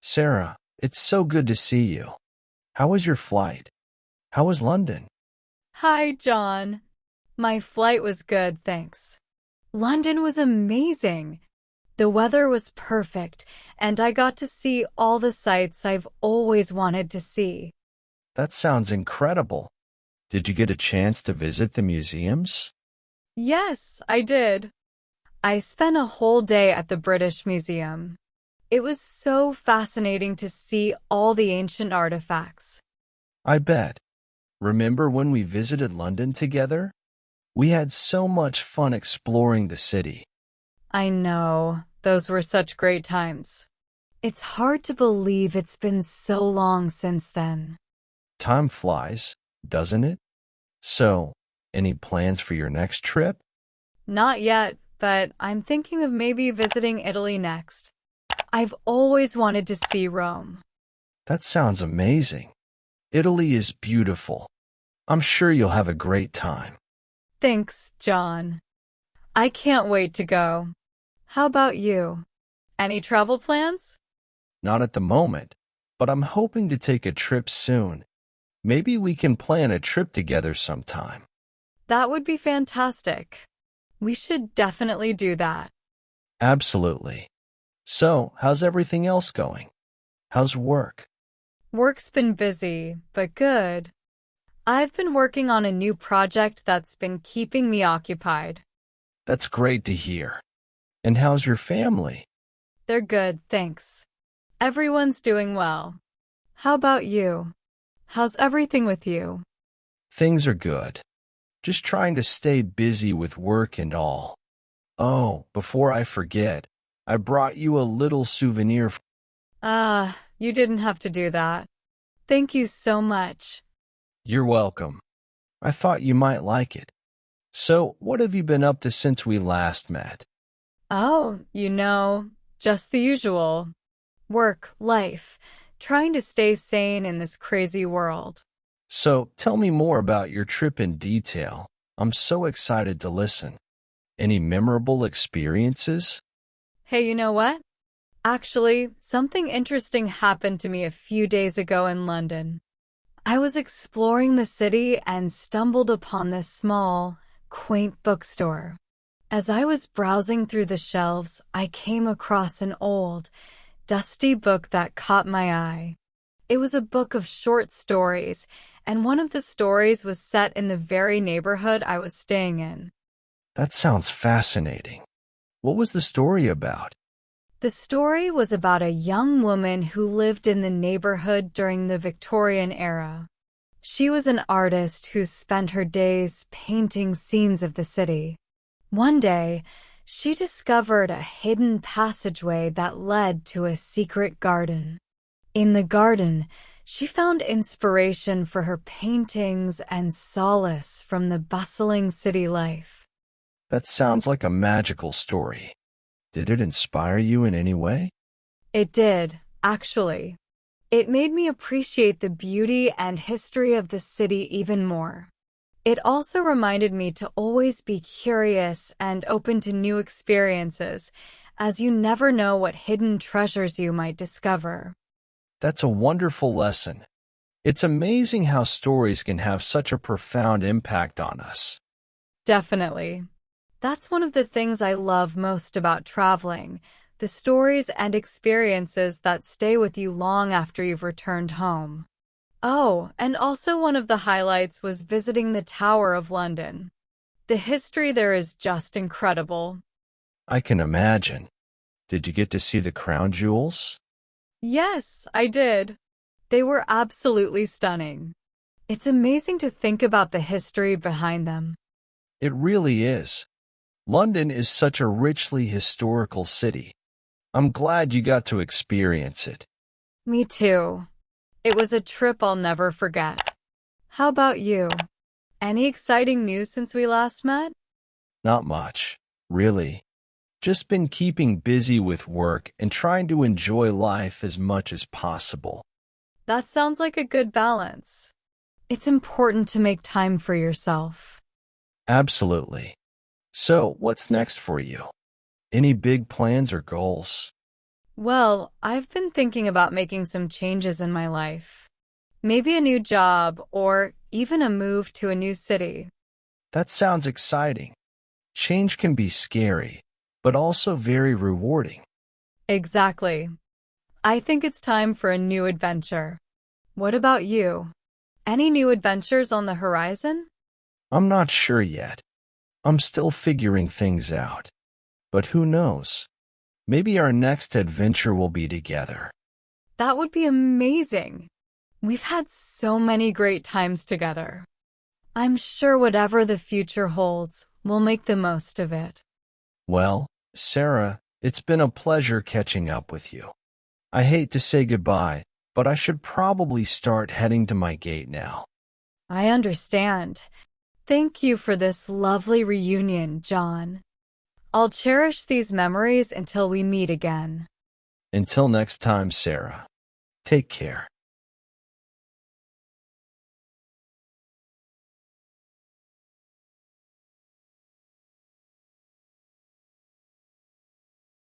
Sarah, it's so good to see you. How was your flight? How was London? Hi, John. My flight was good, thanks. London was amazing. The weather was perfect, and I got to see all the sights I've always wanted to see. That sounds incredible. Did you get a chance to visit the museums? Yes, I did. I spent a whole day at the British Museum. It was so fascinating to see all the ancient artifacts. I bet. Remember when we visited London together? We had so much fun exploring the city. I know, those were such great times. It's hard to believe it's been so long since then. Time flies, doesn't it? So, any plans for your next trip? Not yet, but I'm thinking of maybe visiting Italy next. I've always wanted to see Rome. That sounds amazing. Italy is beautiful. I'm sure you'll have a great time. Thanks, John. I can't wait to go. How about you? Any travel plans? Not at the moment, but I'm hoping to take a trip soon. Maybe we can plan a trip together sometime. That would be fantastic. We should definitely do that. Absolutely. So, how's everything else going? How's work? Work's been busy, but good. I've been working on a new project that's been keeping me occupied. That's great to hear. And how's your family? They're good, thanks. Everyone's doing well. How about you? How's everything with you? Things are good. Just trying to stay busy with work and all. Oh, before I forget, I brought you a little souvenir. You didn't have to do that. Thank you so much. You're welcome. I thought you might like it. So, what have you been up to since we last met? Oh, just the usual. Work, life, trying to stay sane in this crazy world. So, tell me more about your trip in detail. I'm so excited to listen. Any memorable experiences? Hey, you know what? Actually, something interesting happened to me a few days ago in London. I was exploring the city and stumbled upon this small, quaint bookstore. As I was browsing through the shelves, I came across an old, dusty book that caught my eye. It was a book of short stories, and one of the stories was set in the very neighborhood I was staying in. That sounds fascinating. What was the story about? The story was about a young woman who lived in the neighborhood during the Victorian era. She was an artist who spent her days painting scenes of the city. One day, she discovered a hidden passageway that led to a secret garden. In the garden, she found inspiration for her paintings and solace from the bustling city life. That sounds like a magical story. Did it inspire you in any way? It did, actually. It made me appreciate the beauty and history of the city even more. It also reminded me to always be curious and open to new experiences, as you never know what hidden treasures you might discover. That's a wonderful lesson. It's amazing how stories can have such a profound impact on us. Definitely. That's one of the things I love most about traveling, the stories and experiences that stay with you long after you've returned home. Oh, and also one of the highlights was visiting the Tower of London. The history there is just incredible. I can imagine. Did you get to see the crown jewels? Yes, I did. They were absolutely stunning. It's amazing to think about the history behind them. It really is. London is such a richly historical city. I'm glad you got to experience it. Me too. It was a trip I'll never forget. How about you? Any exciting news since we last met? Not much, really. Just been keeping busy with work and trying to enjoy life as much as possible. That sounds like a good balance. It's important to make time for yourself. Absolutely. So, what's next for you? Any big plans or goals? Well, I've been thinking about making some changes in my life. Maybe a new job or even a move to a new city. That sounds exciting. Change can be scary, but also very rewarding. Exactly. I think it's time for a new adventure. What about you? Any new adventures on the horizon? I'm not sure yet. I'm still figuring things out. But who knows? Maybe our next adventure will be together. That would be amazing. We've had so many great times together. I'm sure whatever the future holds, we'll make the most of it. Well, Sarah, it's been a pleasure catching up with you. I hate to say goodbye, but I should probably start heading to my gate now. I understand. Thank you for this lovely reunion, John. I'll cherish these memories until we meet again. Until next time, Sarah. Take care.